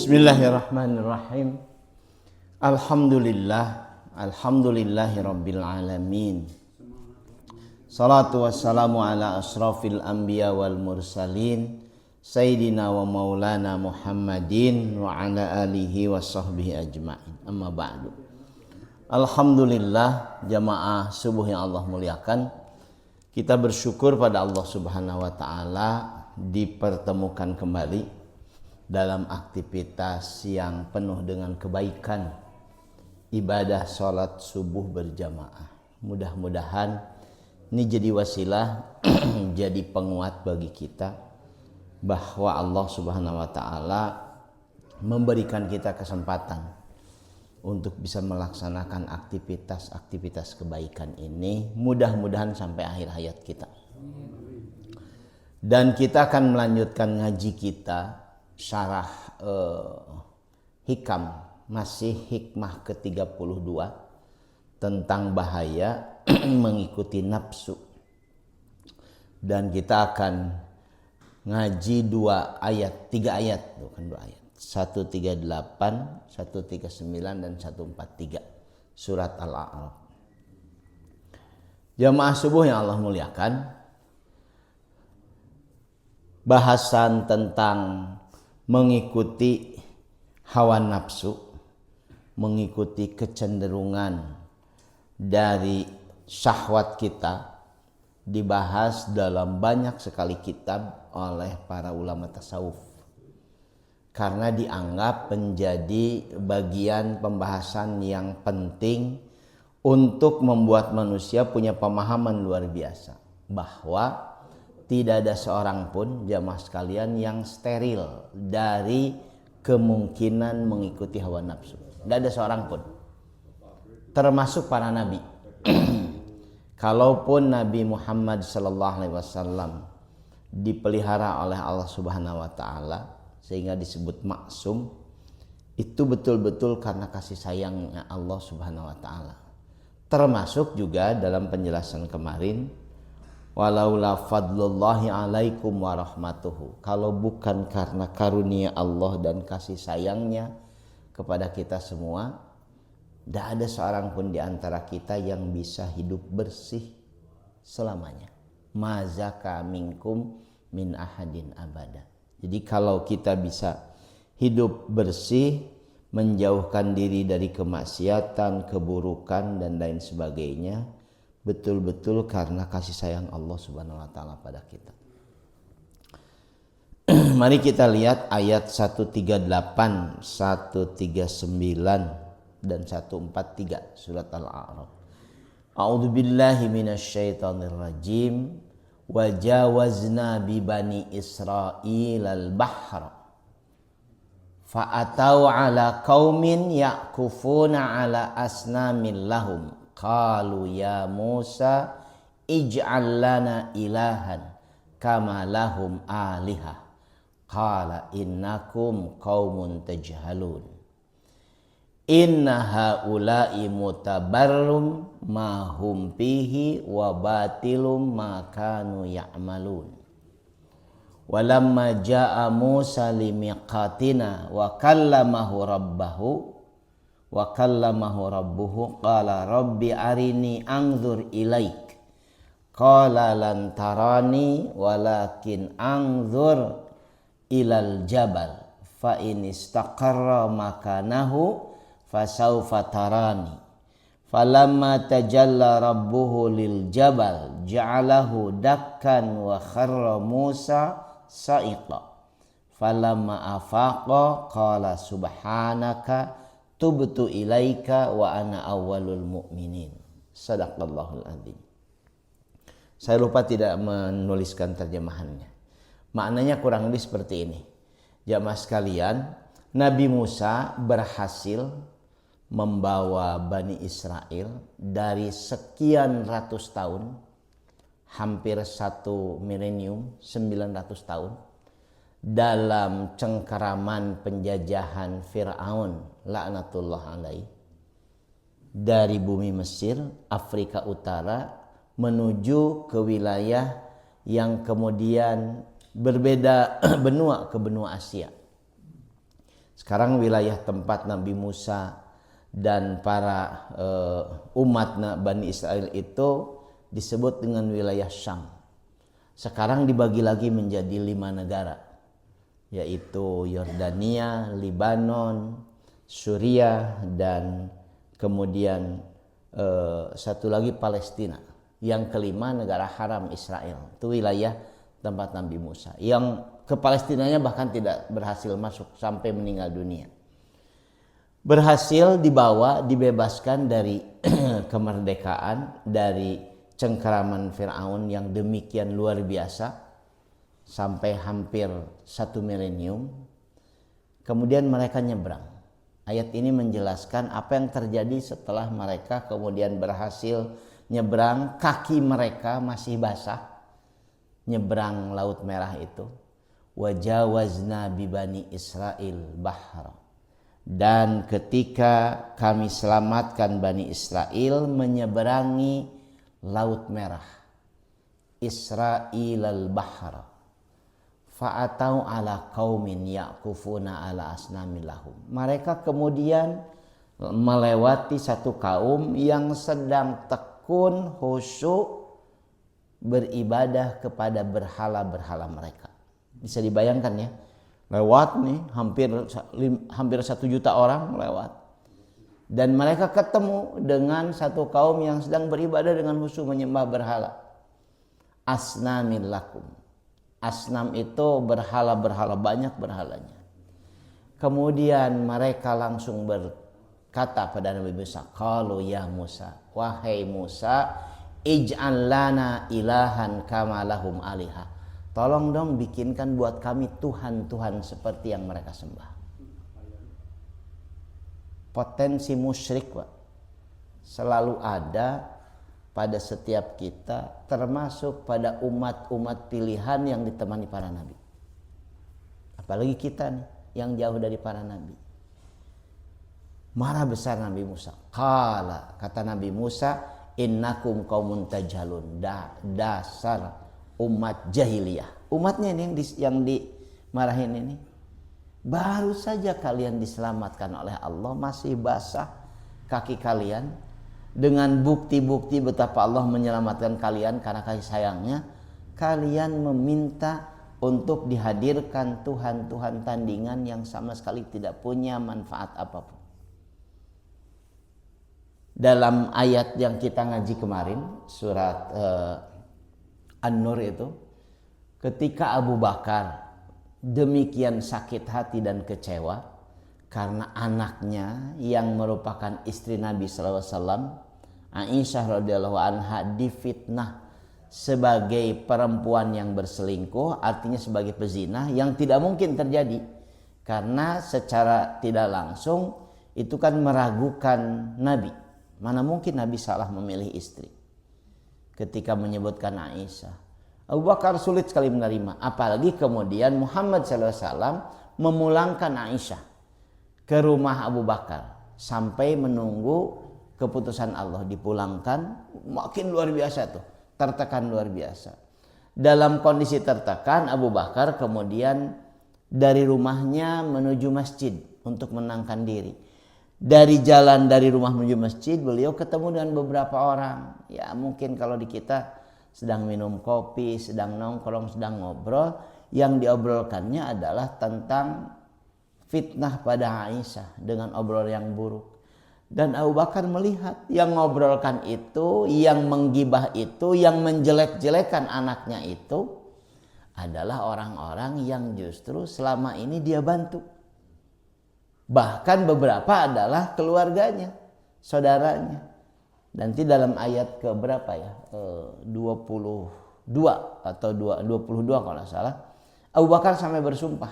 Bismillahirrahmanirrahim. Alhamdulillahi rabbil alamin. Salatu wassalamu ala asrafil anbiya wal mursalin Sayyidina wa maulana Muhammadin wa ala alihi wa sahbihi ajma'in. Amma ba'du. Alhamdulillah, jamaah subuh yang Allah muliakan. Kita bersyukur pada Allah Subhanahu wa taala dipertemukan kembali dalam aktivitas yang penuh dengan kebaikan, ibadah sholat subuh berjamaah. Mudah-mudahan ini jadi wasilah, jadi penguat bagi kita bahwa Allah Subhanahu wa taala memberikan kita kesempatan untuk bisa melaksanakan aktivitas kebaikan ini, mudah-mudahan sampai akhir hayat kita. Dan kita akan melanjutkan ngaji kita syarah hikam, masih hikmah ke-32 tentang bahaya mengikuti nafsu. Dan kita akan ngaji 3 ayat, bukan 2 ayat. 138, 139 dan 143 surat Al-A'raf. Jamaah subuh yang Allah muliakan, bahasan tentang mengikuti hawa nafsu, mengikuti kecenderungan dari syahwat kita dibahas dalam banyak sekali kitab oleh para ulama tasawuf, karena dianggap menjadi bagian pembahasan yang penting untuk membuat manusia punya pemahaman luar biasa bahwa tidak ada seorang pun jamaah sekalian yang steril dari kemungkinan mengikuti hawa nafsu. Tidak ada seorang pun, termasuk para nabi. Kalaupun Nabi Muhammad SAW dipelihara oleh Allah Subhanahu wa taala sehingga disebut maksum, itu betul-betul karena kasih sayangnya Allah Subhanahu wa taala. Termasuk juga dalam penjelasan kemarin, walaula fadlullahi alaikum wa rahmatuhu, kalau bukan karena karunia Allah dan kasih sayangnya kepada kita semua, tidak ada seorang pun di antara kita yang bisa hidup bersih selamanya. Mazaka minkum min ahadin abada. Jadi kalau kita bisa hidup bersih, menjauhkan diri dari kemaksiatan, keburukan dan lain sebagainya, betul-betul karena kasih sayang Allah Subhanahu wa taala pada kita. Mari kita lihat ayat 138, 139 dan 143 surat Al-A'raf. A'udzu billahi minasyaitonir rajim. Wa jawazna bi bani Israil al-bahr fa'atau ala qaumin ya'kufuna ala asnamin lahum qalu ya Musa ij'al lana ilahan kama lahum alihah qala innakum qaumun tajhalun inna haula'i mutabarrum ma hum fihi wa batilum ma kanu ya'malun. Walamma ja'a Musa limiqatina wa kallamahu rabbuhu qala rabbi arini anzur ilaik qala lan tarani walakin anzur ilal jabal fa in istaqarra makanahu fasawfa tarani falamma tajalla rabbuhu lil jabal ja'alahu dakkan wa kharra Musa sa'iqa falamma afaqa qala subhanaka tubtu ilaika wa ana awwalul mu'minin. Sadaqallahul adzim. Saya lupa tidak menuliskan terjemahannya. Maknanya kurang lebih seperti ini. Jamaah sekalian, Nabi Musa berhasil membawa Bani Israel dari sekian ratus tahun, hampir 1 milenium, 900 tahun, dalam cengkeraman penjajahan Fir'aun laknatullah alaih, dari bumi Mesir, Afrika Utara, menuju ke wilayah yang kemudian berbeda benua ke benua Asia. Sekarang wilayah tempat Nabi Musa dan para umat Bani Israel itu disebut dengan wilayah Syam. Sekarang dibagi lagi menjadi 5 negara, yaitu Yordania, Libanon, Suriah, dan kemudian satu lagi Palestina. Yang kelima negara haram Israel, itu wilayah tempat Nabi Musa. Yang ke Palestinanya bahkan tidak berhasil masuk sampai meninggal dunia. Berhasil dibawa, dibebaskan dari kemerdekaan, dari cengkeraman Firaun yang demikian luar biasa sampai hampir 1 milenium. Kemudian mereka nyebrang. Ayat ini menjelaskan apa yang terjadi setelah mereka kemudian berhasil nyebrang, kaki mereka masih basah, nyebrang Laut Merah itu. Wajawazna bibani Israel bahra. Dan ketika kami selamatkan Bani Israel menyeberangi Laut Merah, Israel al-bahra, fa'atau ala qaumin ya'kufuna ala asnamilahum. Mereka kemudian melewati satu kaum yang sedang tekun khusyuk beribadah kepada berhala-berhala mereka. Bisa dibayangkan ya, lewat nih hampir 1 juta orang lewat, dan mereka ketemu dengan satu kaum yang sedang beribadah dengan khusyuk menyembah berhala. Asnamil lakum. Asnam itu berhala-berhala, banyak berhalanya. Kemudian mereka langsung berkata pada Nabi Musa, qalu ya Musa, wahai Musa, ij'al lana ilahan kama lahum alihah. Tolong dong bikinkan buat kami Tuhan-Tuhan seperti yang mereka sembah. Potensi musyrik, Pak, selalu ada pada setiap kita, termasuk pada umat-umat pilihan yang ditemani para nabi. Apalagi kita nih, yang jauh dari para nabi. Marah besar Nabi Musa. Kata Nabi Musa, innakum qaumun tajhalun. Dasar umat jahiliyah. Umatnya ini yang dimarahin ini. Baru saja kalian diselamatkan oleh Allah, masih basah kaki kalian. Dengan bukti-bukti betapa Allah menyelamatkan kalian karena kasih sayangnya, kalian meminta untuk dihadirkan Tuhan-Tuhan tandingan yang sama sekali tidak punya manfaat apapun. Dalam ayat yang kita ngaji kemarin, surat An-Nur itu, ketika Abu Bakar demikian sakit hati dan kecewa karena anaknya yang merupakan istri Nabi SAW, Aisyah radhiyallahu anha, difitnah sebagai perempuan yang berselingkuh, artinya sebagai pezina, yang tidak mungkin terjadi karena secara tidak langsung itu kan meragukan Nabi. Mana mungkin Nabi salah memilih istri. Ketika menyebutkan Aisyah, Abu Bakar sulit sekali menerima. Apalagi kemudian Muhammad SAW memulangkan Aisyah ke rumah Abu Bakar sampai menunggu keputusan Allah, dipulangkan. Makin luar biasa tuh, tertekan luar biasa. Dalam kondisi tertekan, Abu Bakar kemudian dari rumahnya menuju masjid untuk menenangkan diri. Dari jalan dari rumah menuju masjid, beliau ketemu dengan beberapa orang. Ya mungkin kalau di kita sedang minum kopi, sedang nongkrong, sedang ngobrol. Yang diobrolkannya adalah tentang fitnah pada Aisyah dengan obrol yang buruk. Dan Abu Bakar melihat yang ngobrolkan itu, yang menggibah itu, yang menjelek-jelekan anaknya itu adalah orang-orang yang justru selama ini dia bantu. Bahkan beberapa adalah keluarganya, saudaranya. Nanti dalam ayat ke berapa ya? 22 atau 22 kalau tidak salah. Abu Bakar sampai bersumpah,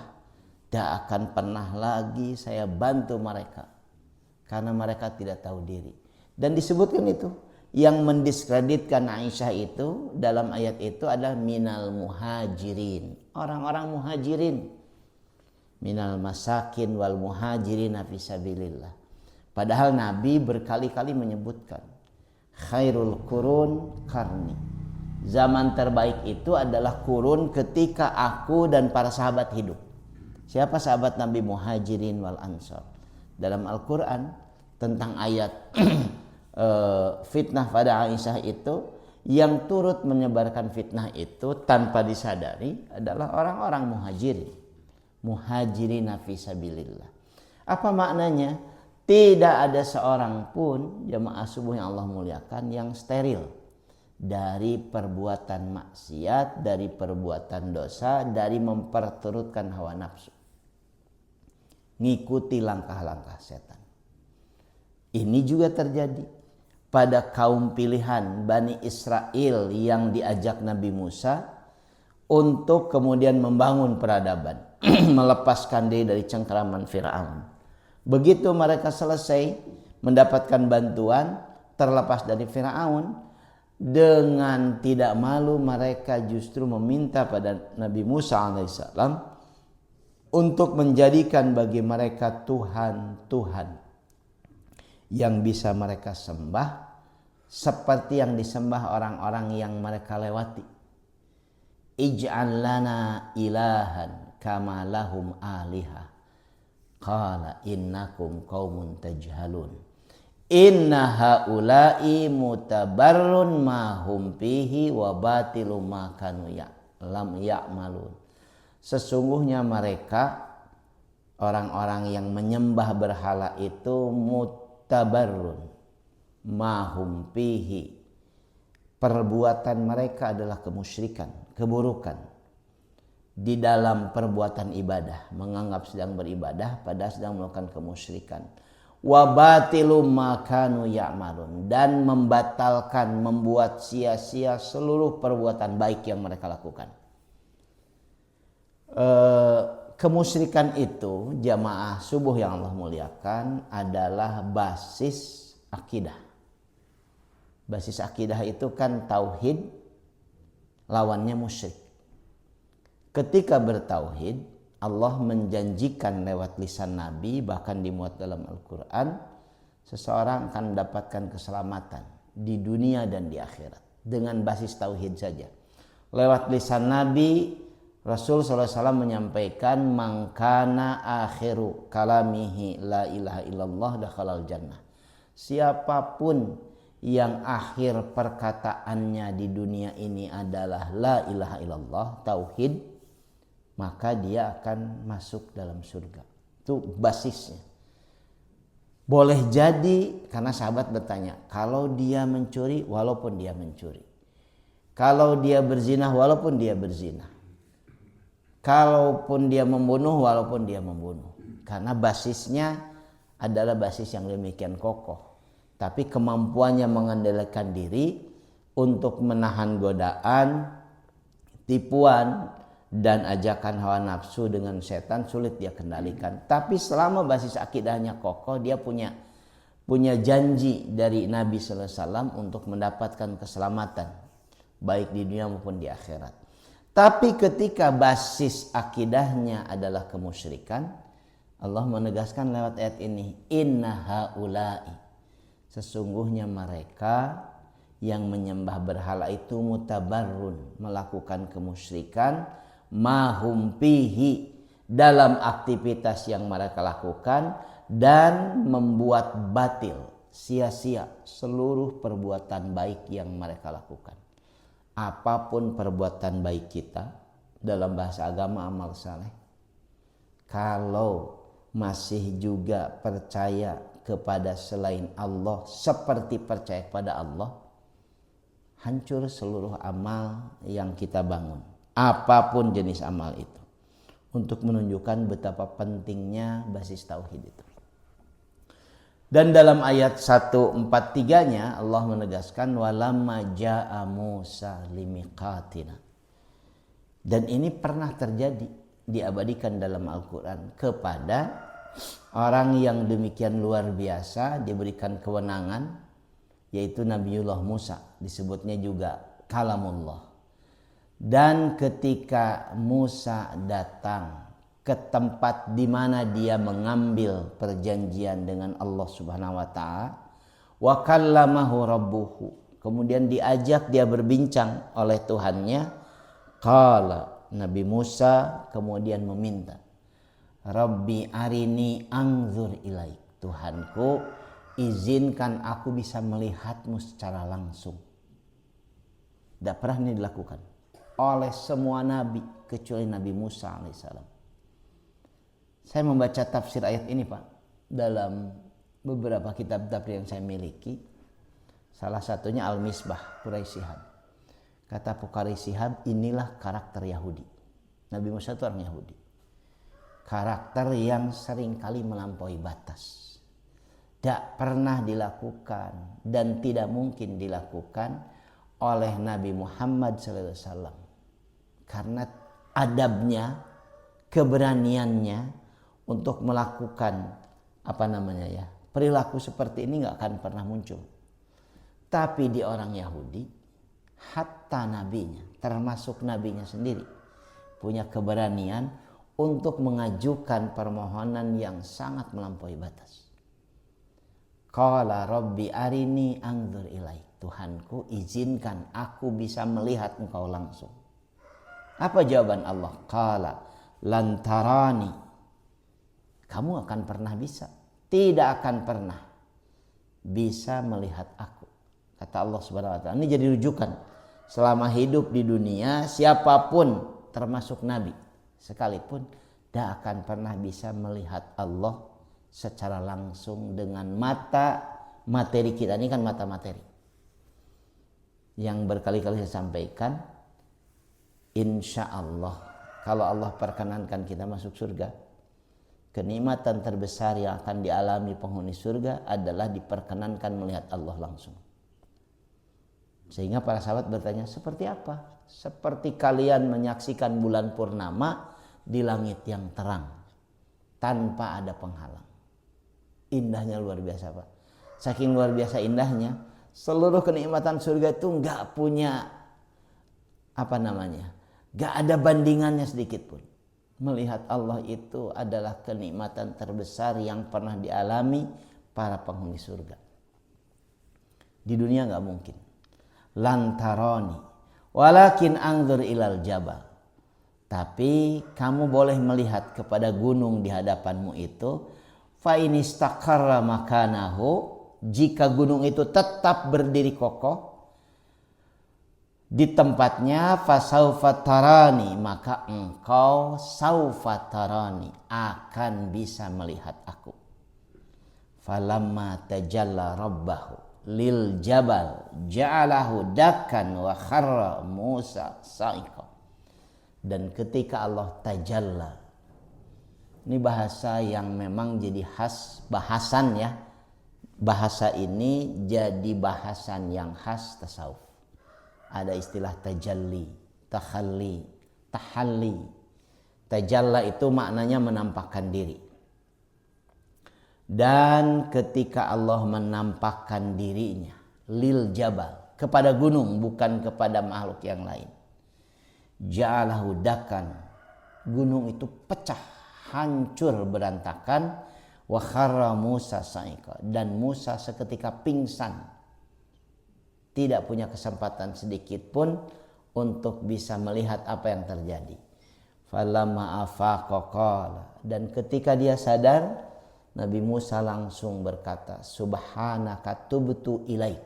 tidak akan pernah lagi saya bantu mereka karena mereka tidak tahu diri. Dan disebutkan itu, yang mendiskreditkan Aisyah itu dalam ayat itu adalah minal muhajirin, orang-orang muhajirin. Minal masakin wal muhajirin fi sabilillah. Padahal Nabi berkali-kali menyebutkan khairul qurun qarni. Zaman terbaik itu adalah kurun ketika aku dan para sahabat hidup. Siapa sahabat Nabi Muhajirin wal Ansor? Dalam Al-Quran tentang ayat fitnah pada Aisyah itu, yang turut menyebarkan fitnah itu tanpa disadari adalah orang-orang muhajirin fi sabilillah. Apa maknanya? Tidak ada seorang pun jamaah subuh yang Allah muliakan yang steril dari perbuatan maksiat, dari perbuatan dosa, dari memperturutkan hawa nafsu, ngikuti langkah-langkah setan. Ini juga terjadi pada kaum pilihan Bani Israel yang diajak Nabi Musa untuk kemudian membangun peradaban, melepaskan diri dari cengkeraman Fir'aun. Begitu mereka selesai mendapatkan bantuan, terlepas dari Fir'aun, dengan tidak malu mereka justru meminta pada Nabi Musa alaihissalam untuk menjadikan bagi mereka Tuhan yang bisa mereka sembah seperti yang disembah orang-orang yang mereka lewati. Ij'al lana ilahan kama lahum alihah. Qala innakum qaumun tajhalun. Inna haula'i mutabarrun ma hum fihi wa batilu ma kanu lam ya'malun. Sesungguhnya mereka orang-orang yang menyembah berhala itu mutabarrun ma hum fihi. Perbuatan mereka adalah kemusyrikan, keburukan di dalam perbuatan ibadah, menganggap sedang beribadah padahal sedang melakukan kemusyrikan. Wa batilu ma kanu ya'malun, dan membatalkan, membuat sia-sia seluruh perbuatan baik yang mereka lakukan. Kemusyrikan itu, jamaah subuh yang Allah muliakan, adalah basis akidah. Basis akidah itu kan tauhid, lawannya musyrik. Ketika bertauhid, Allah menjanjikan lewat lisan Nabi, bahkan dimuat dalam Al-Quran, seseorang akan mendapatkan keselamatan di dunia dan di akhirat dengan basis tauhid saja. Lewat lisan Nabi, Rasul SAW menyampaikan, mangkana akhiru kalamihi la ilaha illallah dakhalal jannah. Siapapun yang akhir perkataannya di dunia ini adalah la ilaha illallah, tauhid, maka dia akan masuk dalam surga. Itu basisnya. Boleh jadi, karena sahabat bertanya, kalau dia mencuri, walaupun dia mencuri. Kalau dia berzina, walaupun dia berzina. Kalaupun dia membunuh, walaupun dia membunuh. Karena basisnya adalah basis yang demikian kokoh. Tapi kemampuannya mengendalikan diri untuk menahan godaan, tipuan, dan ajakan hawa nafsu dengan setan sulit dia kendalikan. Tapi selama basis akidahnya kokoh, dia punya janji dari Nabi sallallahu alaihi wasallam untuk mendapatkan keselamatan baik di dunia maupun di akhirat. Tapi ketika basis akidahnya adalah kemusyrikan, Allah menegaskan lewat ayat ini, inna haula'i, sesungguhnya mereka yang menyembah berhala itu mutabarrun, melakukan kemusyrikan, mahum fihi, dalam aktivitas yang mereka lakukan, dan membuat batil, sia-sia seluruh perbuatan baik yang mereka lakukan. Apapun perbuatan baik kita, dalam bahasa agama amal saleh, kalau masih juga percaya kepada selain Allah seperti percaya kepada Allah, hancur seluruh amal yang kita bangun. Apapun jenis amal itu, untuk menunjukkan betapa pentingnya basis tauhid itu. Dan dalam ayat 143-nya Allah menegaskan walamma jaa Musa limiqatina. Dan ini pernah terjadi, diabadikan dalam Al-Quran, kepada orang yang demikian luar biasa, diberikan kewenangan, yaitu Nabiullah Musa, disebutnya juga kalamullah. Dan ketika Musa datang ke tempat di mana dia mengambil perjanjian dengan Allah Subhanahu wa taala, wa kallamahu rabbuhu, kemudian diajak dia berbincang oleh Tuhannya, qala, Nabi Musa kemudian meminta, Rabbi arini anzur ilaik. Tuhanku, izinkan aku bisa melihatmu secara langsung. Tidak pernah ini dilakukan oleh semua nabi kecuali Nabi Musa alaihissalam. Saya membaca tafsir ayat ini Pak dalam beberapa kitab tafsir yang saya miliki. Salah satunya Al-Misbah Quraish Shihab. Kata Quraish Shihab, inilah karakter Yahudi. Nabi Musa itu orang Yahudi. Karakter yang seringkali melampaui batas. Tidak pernah dilakukan dan tidak mungkin dilakukan oleh Nabi Muhammad SAW. Karena adabnya, keberaniannya untuk melakukan perilaku seperti ini nggak akan pernah muncul. Tapi di orang Yahudi, hatta nabinya, termasuk nabinya sendiri, punya keberanian untuk mengajukan permohonan yang sangat melampaui batas. Qala rabbi arini anzur ilaik. Tuhanku, izinkan aku bisa melihat engkau langsung. Apa jawaban Allah? Qala lantarani. Kamu akan pernah bisa, tidak akan pernah bisa melihat aku. Kata Allah Subhanahu wa taala. Ini jadi rujukan. Selama hidup di dunia, siapapun termasuk nabi sekalipun tidak akan pernah bisa melihat Allah secara langsung dengan mata materi kita. Ini kan mata materi. Yang berkali-kali saya sampaikan, insya Allah kalau Allah perkenankan kita masuk surga, kenikmatan terbesar yang akan dialami penghuni surga adalah diperkenankan melihat Allah langsung. Sehingga para sahabat bertanya, seperti apa? Seperti kalian menyaksikan bulan purnama di langit yang terang tanpa ada penghalang. Indahnya luar biasa Pak. Saking luar biasa indahnya, seluruh kenikmatan surga itu nggak punya nggak ada bandingannya sedikit pun. Melihat Allah itu adalah kenikmatan terbesar yang pernah dialami para penghuni surga. Di dunia nggak mungkin. Lantaroni, walakin anzur ilal jabal. Tapi kamu boleh melihat kepada gunung di hadapanmu itu. Fa in istaqarra makanahu. Jika gunung itu tetap berdiri kokoh di tempatnya, fasaufa tarani, maka engkau saufa tarani, akan bisa melihat aku. Falamma tajalla rabbahu lil jabal ja'alahu dakkan wa kharra Musa sa'iqa. Dan ketika Allah tajalla, ini bahasa yang memang jadi khas bahasan ya. Bahasa ini jadi bahasan yang khas tasawuf. Ada istilah tajalli, takhalli, tahalli. Tajalla itu maknanya menampakkan diri. Dan ketika Allah menampakkan dirinya lil jabal, kepada gunung, bukan kepada makhluk yang lain, ja'alahu dakkan, gunung itu pecah, hancur berantakan. Wa kharra Musa sa'iqa, dan Musa seketika pingsan, tidak punya kesempatan sedikit pun untuk bisa melihat apa yang terjadi. Falamma afaqa qala, dan ketika dia sadar, Nabi Musa langsung berkata, subhanaka tubtu ilaik,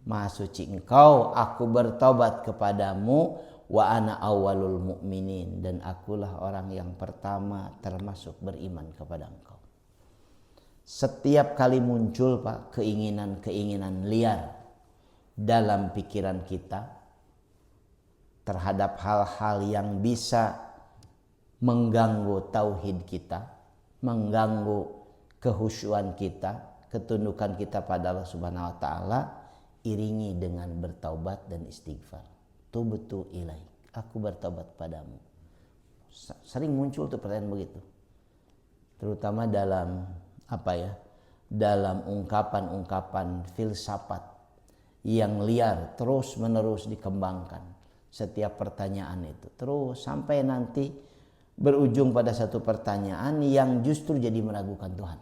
maha suci engkau, aku bertobat kepadamu, wa ana awwalul mu'minin, dan akulah orang yang pertama termasuk beriman kepada engkau. Setiap kali muncul Pak keinginan-keinginan liar dalam pikiran kita terhadap hal-hal yang bisa mengganggu tauhid kita, mengganggu kehusyuan kita, ketundukan kita pada Allah Subhanahu wa taala, iringi dengan bertaubat dan istighfar. Tubtu ilaik, aku bertobat padamu. Sering muncul tuh pertanyaan begitu. Terutama dalam dalam ungkapan-ungkapan filsafat yang liar terus menerus dikembangkan. Setiap pertanyaan itu terus sampai nanti berujung pada satu pertanyaan yang justru jadi meragukan Tuhan.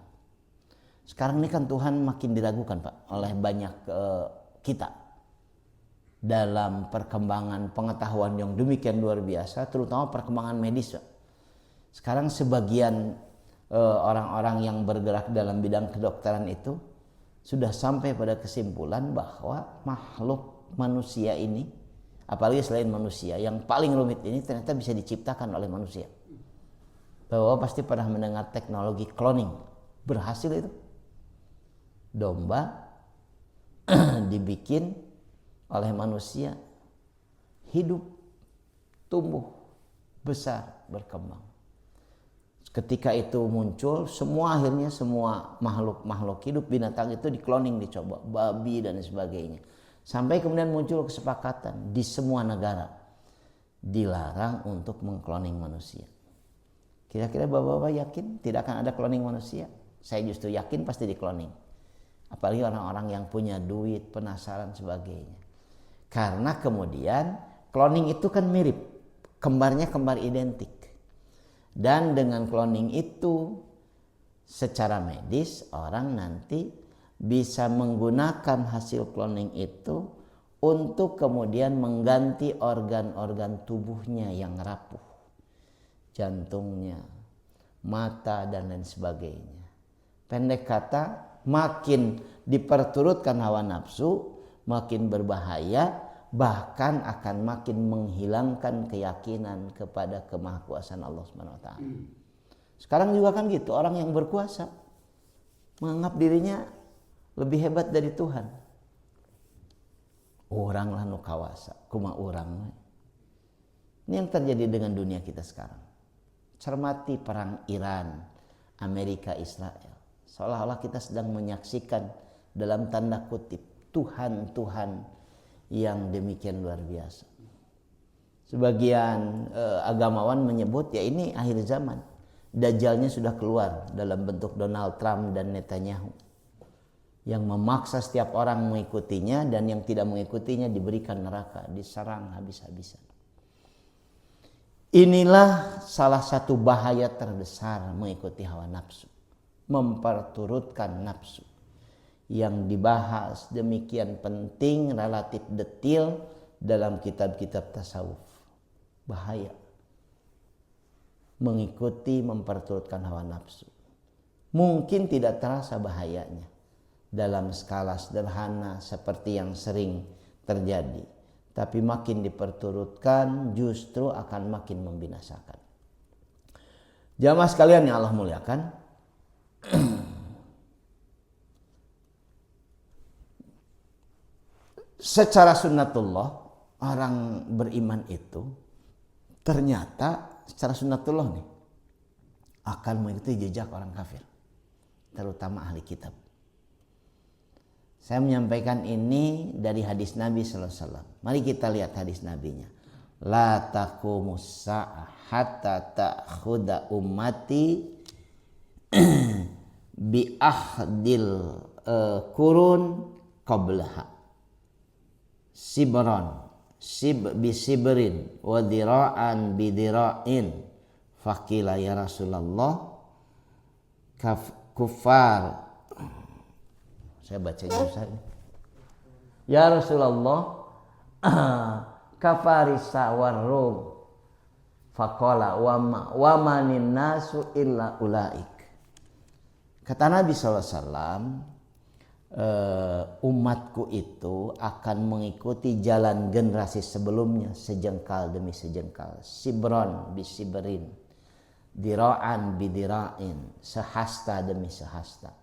Sekarang ini kan Tuhan makin diragukan Pak oleh banyak kita dalam perkembangan pengetahuan yang demikian luar biasa, terutama perkembangan medis Pak. Sekarang sebagian orang-orang yang bergerak dalam bidang kedokteran itu sudah sampai pada kesimpulan bahwa makhluk manusia ini, apalagi selain manusia, yang paling rumit ini ternyata bisa diciptakan oleh manusia. Bahwa pasti pernah mendengar teknologi cloning. Berhasil itu. Domba dibikin oleh manusia, hidup, tumbuh, besar, berkembang. Ketika itu muncul, akhirnya semua makhluk hidup, binatang itu dikloning, dicoba, babi dan sebagainya. Sampai kemudian muncul kesepakatan di semua negara dilarang untuk mengkloning manusia. Kira-kira bapak-bapak yakin tidak akan ada cloning manusia? Saya justru yakin pasti dikloning. Apalagi orang-orang yang punya duit, penasaran sebagainya. Karena kemudian cloning itu kan mirip, kembarnya kembar identik. Dan dengan cloning itu secara medis orang nanti bisa menggunakan hasil cloning itu untuk kemudian mengganti organ-organ tubuhnya yang rapuh. Jantungnya, mata dan lain sebagainya. Pendek kata, makin diperturutkan hawa nafsu, makin berbahaya, bahkan akan makin menghilangkan keyakinan kepada kemahakuasaan Allah Subhanahu wa taala. Sekarang juga kan gitu, orang yang berkuasa menganggap dirinya lebih hebat dari Tuhan. Orang lah nu kawasa, kumaha urang. Ini yang terjadi dengan dunia kita sekarang. Cermati perang Iran, Amerika, Israel. Seolah-olah kita sedang menyaksikan dalam tanda kutip Tuhan-Tuhan yang demikian luar biasa. Sebagian agamawan menyebut ya ini akhir zaman. Dajjalnya sudah keluar dalam bentuk Donald Trump dan Netanyahu yang memaksa setiap orang mengikutinya, dan yang tidak mengikutinya diberikan neraka, diserang habis-habisan. Inilah salah satu bahaya terbesar mengikuti hawa nafsu, memperturutkan nafsu. Yang dibahas demikian penting, relatif detil dalam kitab-kitab tasawuf. Bahaya mengikuti, memperturutkan hawa nafsu. Mungkin tidak terasa bahayanya dalam skala sederhana seperti yang sering terjadi, tapi makin diperturutkan justru akan makin membinasakan. Jamaah sekalian yang Allah muliakan, secara sunnatullah orang beriman itu ternyata secara sunnatullah nih akan mengikuti jejak orang kafir, terutama ahli kitab. Saya menyampaikan ini dari hadis Nabi sallallahu alaihi wasallam. Mari kita lihat hadis Nabinya. La taqumus sa'ah hatta ta'khudha ummati bi ahdil qurun qablaha. Sibran bisibrin wa dira'an bidira'in. Faqila ya Rasulullah kufar. Saya bacanya susah. Ya Rasulullah kafarisa warrum. Faqala wa manin nasu illa ulaik. Kata Nabi SAW, umatku itu akan mengikuti jalan generasi sebelumnya sejengkal demi sejengkal. Sibron bisiberin, dira'an bidira'in, sehasta demi sehasta.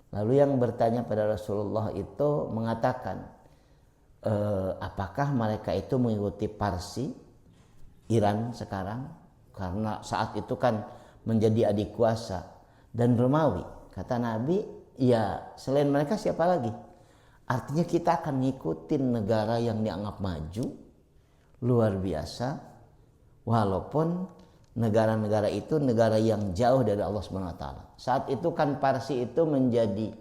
Lalu yang bertanya pada Rasulullah itu mengatakan, apakah mereka itu mengikuti Parsi, Iran sekarang? Karena saat itu kan menjadi adik kuasa, dan Romawi. Kata Nabi, ya selain mereka siapa lagi? Artinya kita akan ngikutin negara yang dianggap maju, luar biasa, walaupun negara-negara itu negara yang jauh dari Allah SWT. Saat itu kan Parsi itu menjadi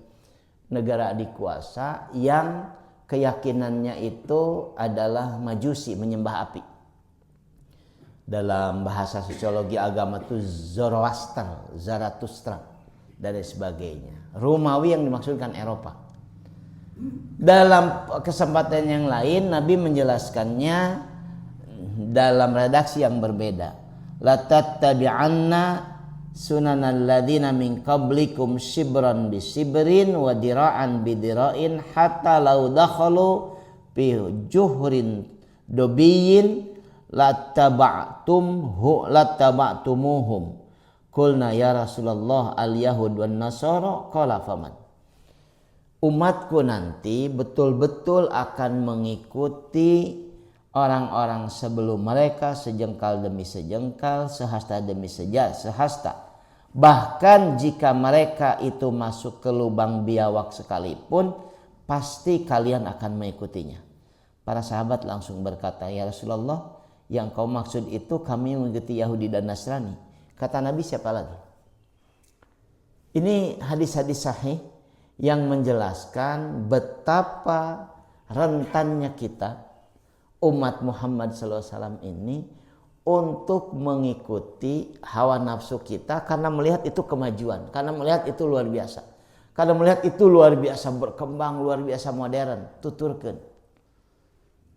negara adikuasa yang keyakinannya itu adalah majusi, menyembah api. Dalam bahasa sosiologi agama itu Zoroaster, Zarathustra dan sebagainya. Romawi yang dimaksudkan Eropa. Dalam kesempatan yang lain Nabi menjelaskannya dalam redaksi yang berbeda. latattabi'anna sunanal ladzina min qablikum shibran bi shibrin wa dira'an bi dira'in hatta law dakhalu fi juhrin dobiyyin lattaba'tumuhum. Qulna ya Rasulullah al yahud wan nasara, qala faman. Umatku nanti betul-betul akan mengikuti orang-orang sebelum mereka sejengkal demi sejengkal, sehasta demi sehasta. Bahkan jika mereka itu masuk ke lubang biawak sekalipun, pasti kalian akan mengikutinya. Para sahabat langsung berkata, ya Rasulullah, yang kau maksud itu kami mengikuti Yahudi dan Nasrani. Kata Nabi, siapa lagi? Ini hadis-hadis sahih yang menjelaskan betapa rentannya kita umat Muhammad SAW ini untuk mengikuti hawa nafsu kita karena melihat itu kemajuan, karena melihat itu luar biasa, karena melihat itu luar biasa berkembang, luar biasa modern. Tuturkeun,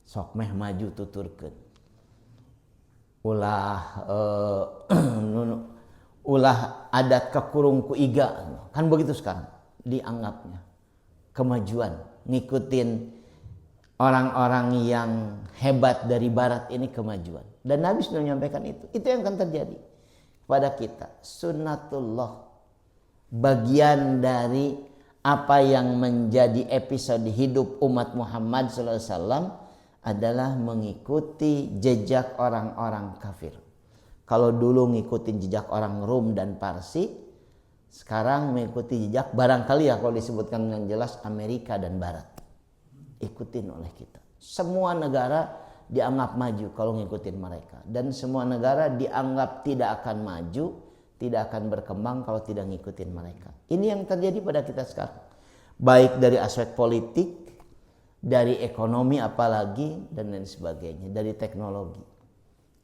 sok meh maju tuturkeun, ulah adat kekurung ku iga, kan begitu sekarang dianggapnya kemajuan, ngikutin orang-orang yang hebat dari barat ini kemajuan. Dan Nabi sudah menyampaikan itu yang akan terjadi pada kita. Sunnatullah, bagian dari apa yang menjadi episode hidup umat Muhammad SAW adalah mengikuti jejak orang-orang kafir. Kalau dulu ngikutin jejak orang Rum dan Parsi, sekarang mengikuti jejak barangkali ya kalau disebutkan dengan jelas Amerika dan Barat. Ikutin oleh kita. Semua negara dianggap maju kalau ngikutin mereka, dan semua negara dianggap tidak akan maju, tidak akan berkembang kalau tidak ngikutin mereka. Ini yang terjadi pada kita sekarang, baik dari aspek politik, dari ekonomi apalagi, dan lain sebagainya, dari teknologi.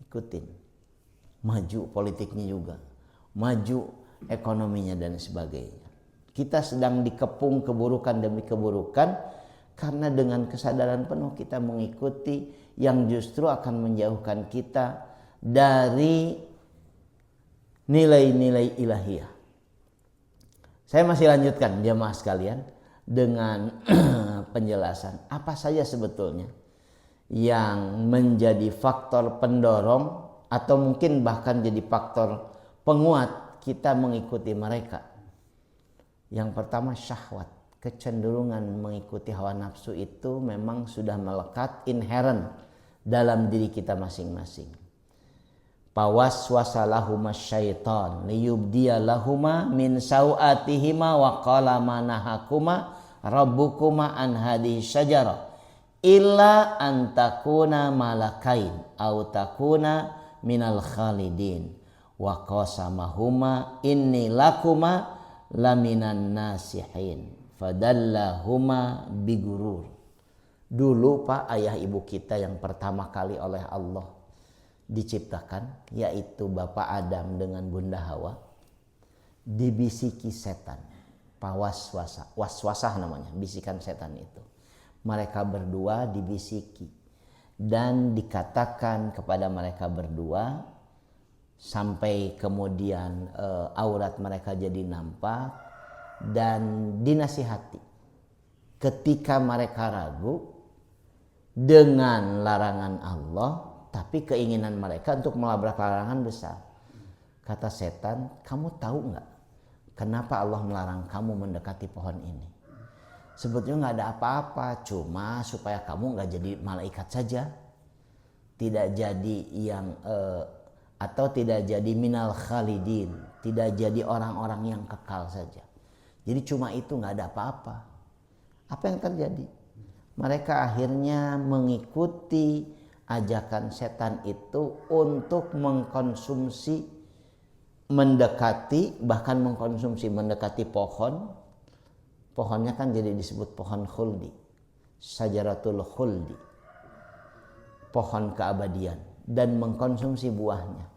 Ikutin, maju politiknya juga, maju ekonominya dan sebagainya. Kita sedang dikepung keburukan demi keburukan karena dengan kesadaran penuh kita mengikuti yang justru akan menjauhkan kita dari nilai-nilai ilahiyah. Saya masih lanjutkan jemaah sekalian dengan penjelasan apa saja sebetulnya yang menjadi faktor pendorong atau mungkin bahkan jadi faktor penguat kita mengikuti mereka. Yang pertama, syahwat. Kecenderungan mengikuti hawa nafsu itu memang sudah melekat inherent dalam diri kita masing-masing. Pawaswasa lahuma syaitan liyubdiya lahuma min sawatihima wa qala manahakuma rabbukuma an hadhihi syajarah illa an takuna malakain au takuna minal khalidin wa qasamahuma inni lakuma laminan nasihin fadallahuma bigurur. Dulu Pak, ayah ibu kita yang pertama kali oleh Allah diciptakan, yaitu Bapak Adam dengan Bunda Hawa, dibisiki setan, waswasah namanya, bisikan setan itu. Mereka berdua dibisiki dan dikatakan kepada mereka berdua, sampai kemudian aurat mereka jadi nampak, dan dinasihati ketika mereka ragu dengan larangan Allah, tapi keinginan mereka untuk melabrak larangan besar. Kata setan, kamu tahu nggak kenapa Allah melarang kamu mendekati pohon ini? Sebetulnya nggak ada apa-apa, cuma supaya kamu nggak jadi malaikat saja, tidak jadi yang atau tidak jadi minal khalidin, tidak jadi orang-orang yang kekal saja. Jadi cuma itu, nggak ada apa-apa. Apa yang terjadi? Mereka akhirnya mengikuti ajakan setan itu untuk mengkonsumsi, mendekati, bahkan mendekati pohon. Pohonnya kan jadi disebut pohon khuldi, syajaratul khuldi, pohon keabadian, dan mengkonsumsi buahnya.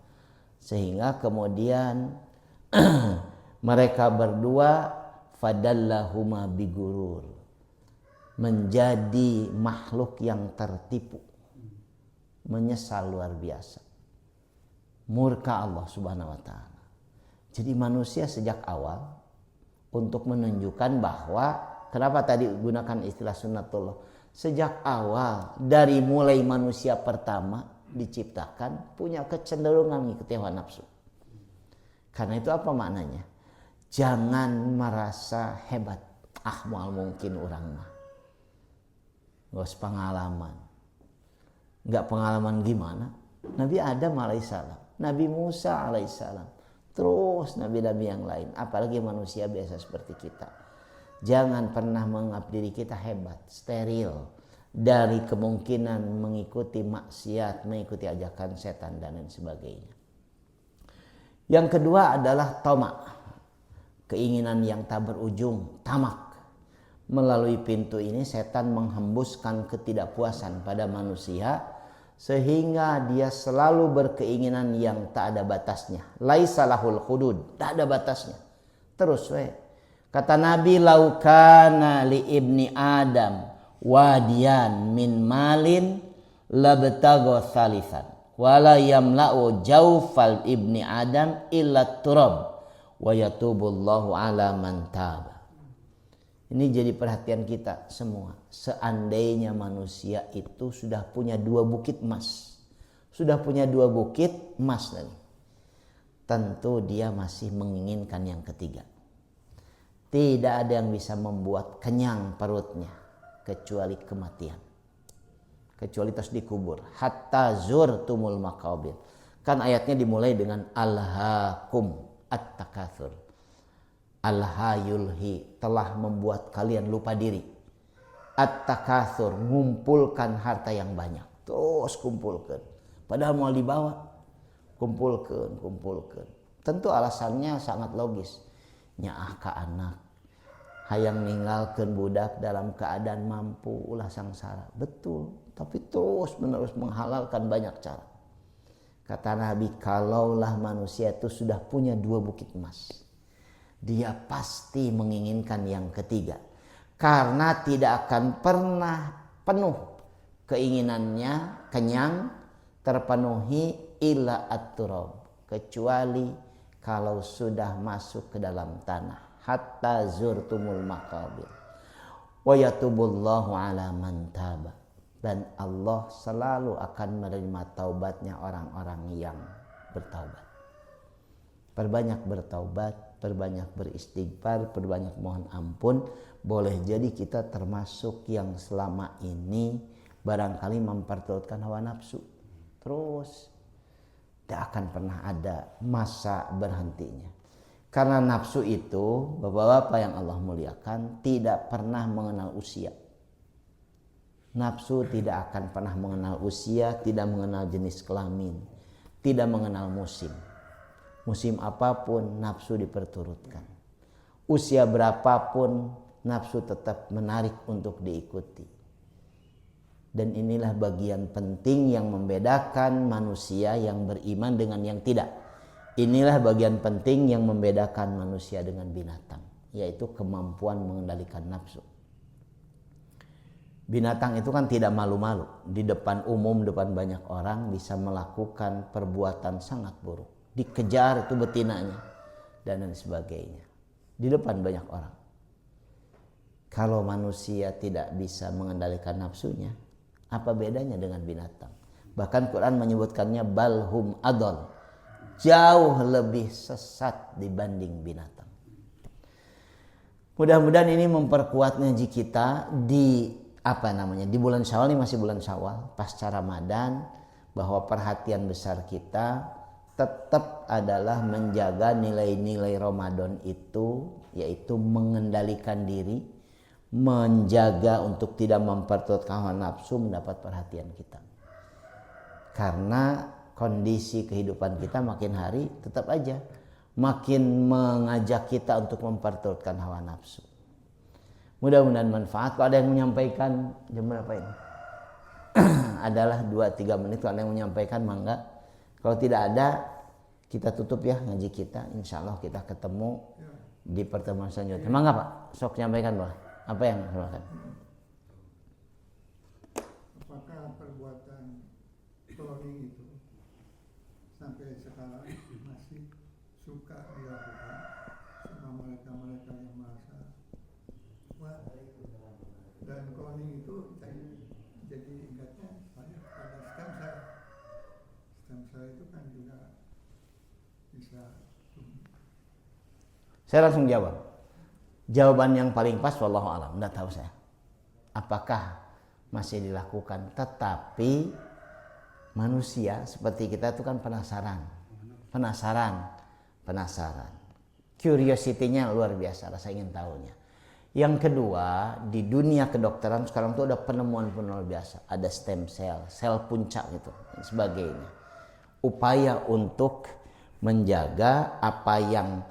Sehingga kemudian mereka berdua fadallahuma bigurur, menjadi makhluk yang tertipu, menyesal luar biasa. murka Allah Subhanahu wa taala. Jadi manusia sejak awal untuk menunjukkan bahwa kenapa tadi gunakan istilah sunnatullah, sejak awal dari mulai manusia pertama diciptakan punya kecenderungan mengikuti hawa nafsu. Karena itu apa maknanya? Jangan merasa hebat. Mal mungkin orang mah. Gak usah pengalaman. Gak pengalaman gimana? Nabi Adam alaihissalam, Nabi Musa alaihissalam, terus nabi-nabi yang lain. Apalagi manusia biasa seperti kita. Jangan pernah menganggap diri kita hebat, steril dari kemungkinan mengikuti maksiat, mengikuti ajakan setan dan lain sebagainya. Yang kedua adalah tamak, keinginan yang tak berujung, tamak. Melalui pintu ini setan menghembuskan ketidakpuasan pada manusia sehingga dia selalu berkeinginan yang tak ada batasnya. Laisa lahul hudud, tak ada batasnya. Terus kata Nabi, laukana li ibni Adam wadiyan min malin labtago thalithan wala yamla'u jawfal ibni Adam illa turab wa yatubullahu ala man taba. Ini jadi perhatian kita semua. Seandainya manusia itu sudah punya 2 bukit emas, sudah punya 2 bukit emas tadi, tentu dia masih menginginkan yang ketiga. Tidak ada yang bisa membuat kenyang perutnya kecuali kematian, kecuali terus dikubur. Hatta zurtumul maqabir. Kan ayatnya dimulai dengan alhaakum at-takatsur. Al-hayulhi, telah membuat kalian lupa diri. At-takatsur, ngumpulkan harta yang banyak. Terus kumpulkan. Padahal mau dibawa. Kumpulkan. Tentu alasannya sangat logis. Nyaah ka anak. Hayang ninggalkeun budak dalam keadaan mampu ulah sangsara. Betul. Tapi terus menerus menghalalkan banyak cara. Kata Nabi, kalaulah manusia itu sudah punya 2 bukit emas, dia pasti menginginkan yang ketiga. Karena tidak akan pernah penuh keinginannya, kenyang, terpenuhi illa at-turab, kecuali kalau sudah masuk ke dalam tanah. Hatta zurtumul maqabir. Wa yatubullahu ala man taba. Dan Allah selalu akan menerima taubatnya orang-orang yang bertaubat. Perbanyak bertaubat, perbanyak beristighfar, perbanyak mohon ampun. Boleh jadi kita termasuk yang selama ini barangkali memperturutkan hawa nafsu. Terus tidak akan pernah ada masa berhentinya. Karena nafsu itu, bapak-bapak yang Allah muliakan, tidak pernah mengenal usia. Nafsu tidak akan pernah mengenal usia, tidak mengenal jenis kelamin, tidak mengenal musim. Musim apapun nafsu diperturutkan. Usia berapapun nafsu tetap menarik untuk diikuti. Dan inilah bagian penting yang membedakan manusia yang beriman dengan yang tidak. Inilah bagian penting yang membedakan manusia dengan binatang, yaitu kemampuan mengendalikan nafsu. Binatang itu kan tidak malu-malu. Di depan umum, depan banyak orang bisa melakukan perbuatan sangat buruk. Dikejar itu betinanya dan lain sebagainya di depan banyak orang. Kalau manusia tidak bisa mengendalikan nafsunya, apa bedanya dengan binatang? Bahkan Quran menyebutkannya balhum adol, jauh lebih sesat dibanding binatang. Mudah-mudahan ini memperkuat ngaji kita di di bulan Syawal. Ini masih bulan Syawal pasca Ramadan, bahwa perhatian besar kita tetap adalah menjaga nilai-nilai Ramadan itu, yaitu mengendalikan diri, menjaga untuk tidak memperturutkan hawa nafsu mendapat perhatian kita. Karena kondisi kehidupan kita makin hari tetap aja makin mengajak kita untuk memperturutkan hawa nafsu. Mudah-mudahan manfaat. Kalau ada yang menyampaikan, jam berapa ini? Adalah 2-3 menit. Kalau ada yang menyampaikan, mangga. Kalau tidak ada, kita tutup ya ngaji kita. Insya Allah kita ketemu di pertemuan selanjutnya. Mangga Pak, sok nyampaikan boleh. Apa yang silakan? Apakah perbuatan cloning itu sampai sekarang masih suka dilakukan sama mereka-mereka yang merasa kuat. Dan cloning itu jadi ingatnya saya pada stem cell. Stem cell itu kan juga bisa. Saya langsung jawab. Jawaban yang paling pas wallahu alam, enggak tahu saya. Apakah masih dilakukan? Tetapi manusia seperti kita itu kan penasaran. Curiosity-nya luar biasa, rasa ingin tahunya. Yang kedua, di dunia kedokteran sekarang tuh ada penemuan-penemuan biasa. Ada stem cell, sel puncak gitu, dan sebagainya. Upaya untuk menjaga apa yang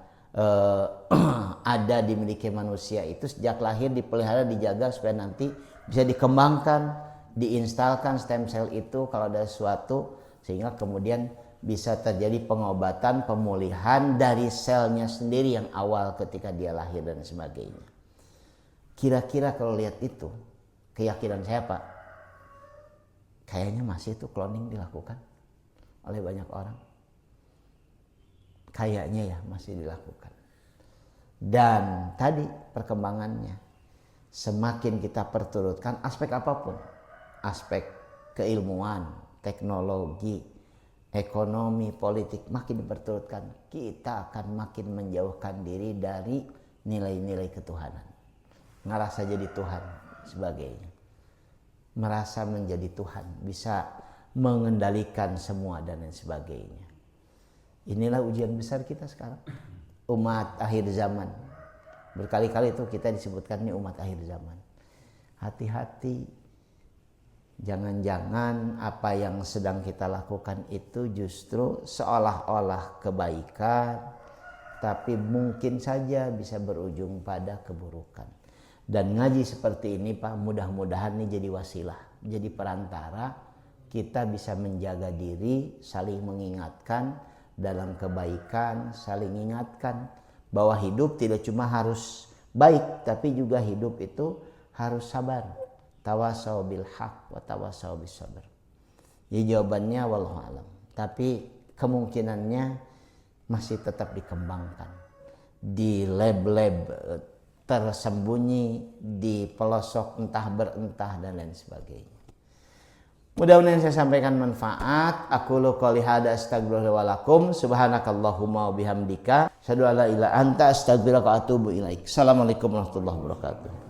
ada dimiliki manusia itu sejak lahir dipelihara, dijaga supaya nanti bisa dikembangkan, diinstalkan stem cell itu kalau ada sesuatu sehingga kemudian bisa terjadi pengobatan, pemulihan dari selnya sendiri yang awal ketika dia lahir dan sebagainya. Kira-kira kalau lihat itu, keyakinan saya Pak, kayaknya masih itu cloning dilakukan oleh banyak orang. Kayaknya ya masih dilakukan. Dan tadi perkembangannya semakin kita perturutkan aspek apapun, aspek keilmuan, teknologi, ekonomi, politik makin diperturutkan, kita akan makin menjauhkan diri dari nilai-nilai ketuhanan. Ngerasa jadi Tuhan sebagainya. Merasa menjadi Tuhan, bisa mengendalikan semua dan lain sebagainya. Inilah ujian besar kita sekarang. Umat akhir zaman. Berkali-kali itu kita disebutkan ini umat akhir zaman. Hati-hati. Jangan-jangan apa yang sedang kita lakukan itu justru seolah-olah kebaikan, tapi mungkin saja bisa berujung pada keburukan. Dan ngaji seperti ini Pak, mudah-mudahan ini jadi wasilah, jadi perantara kita bisa menjaga diri, saling mengingatkan dalam kebaikan, saling ingatkan bahwa hidup tidak cuma harus baik, tapi juga hidup itu harus sabar. Tawasau bil haq wa tawasau bis sabr. Jadi jawabannya wallahu alam. Tapi kemungkinannya masih tetap dikembangkan di lab-lab tersembunyi di pelosok entah berentah dan lain sebagainya. Mudah-mudahan saya sampaikan manfaat. Aku qouli hada astagfirullah wa lakum. Subhanakallahumma wa bihamdika asyhadu an la ilaha illa anta astaghfiruka wa atubu ilaik. Assalamualaikum warahmatullahi wabarakatuh.